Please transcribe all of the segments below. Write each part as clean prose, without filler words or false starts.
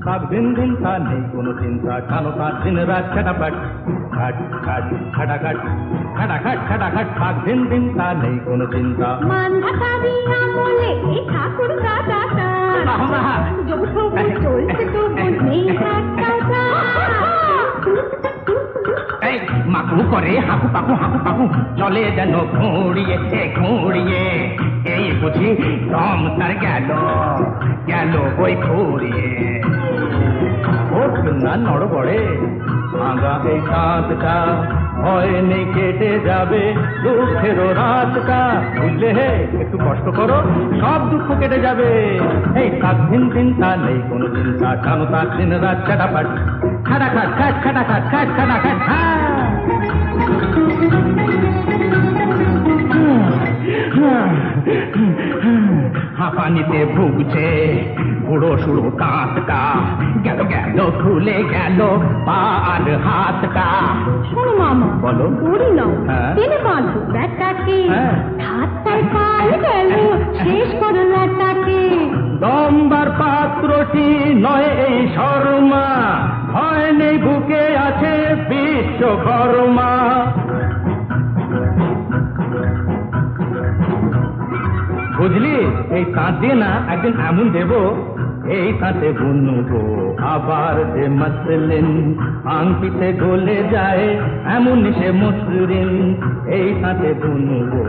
থাক দিন দিন তা নেই কোনো চিন্তা, কেন তার দিন রাত খাটাপাট, খাট খাট খাটাখাট খাটাখাট খাটাখাট, থাক দিন দিন তা নেই কোনো চিন্তা। ঠাকুর চলছে তো মাকু করে হাঁকু পাকু হাঁকু পাকু, চলে যেন ঘুরিয়ে ঘুরিয়ে, এই বুঝি দম তার গেল গেল বই ঘুরিয়ে। ওর না নড় পড়ে ভাঙা এই কাঁধটা, ভয় নেই কেটে যাবে দুঃখের রাতটা, বুঝলে হে একটু কষ্ট করো সব দুঃখ কেটে যাবে। এই তার দিন দিন তা নেই কোনো চিন্তা, কেন তার দিন রাত খাটাপাট, খাটাখাট খাট খাটাখাট খাট খাটাখাট। হাঁপানিতে ভুগছে বুড়ো সুড়ো কাঁধটা, গেল গেল খুলে গেল পা আর হাতটা। শোনো মামা, বলো। দড়ি নাও, টেনে বাঁধো ব্যাটাকে, হাতটায় পায়ে গেল শেষ করো লাটাকে। দমবার পাত্রটি নয় এই শর্মা, ভয় নেই বুকে আছে বিশ্বকর্মা। বুঝলি, এই তাঁত দিয়ে না একদিন এমন দেবো, এই তাঁতে বুনবো আবার যে মসলিন, আংটিতে গলে যায় এমন সে মসলিন। এই তাঁতে বুনবো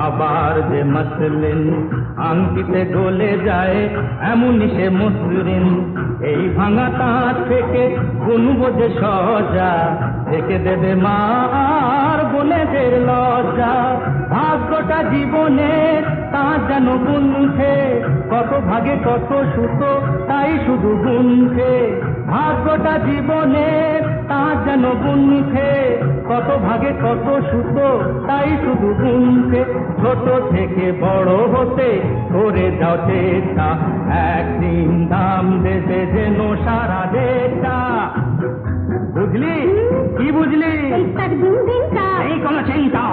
আবার যে মসলিন, আংটিতে গলে যায় এমন সে মসলিন। এই ভাঙা তাঁত থেকে বুনবো যে সজা, থেকে দেবে মা আর বোনেদের লজ্জা। ভাগ্যটা জীবনের তা যেন গুনছে, কত ভাগে কত সুতো তাই শুধু গুনছে। ভাগ্যটা জীবনের তা যেন গুনছে, কত ভাগে কত সুতো তাই শুধু গুনছে। ছোট থেকে বড় হতে করে যাও চেষ্টা, একদিন দাম দেবে যেন সারা দেশটা। বুঝলি কি বুঝলি? তার দিন দিন তা এই কোনো চিন্তা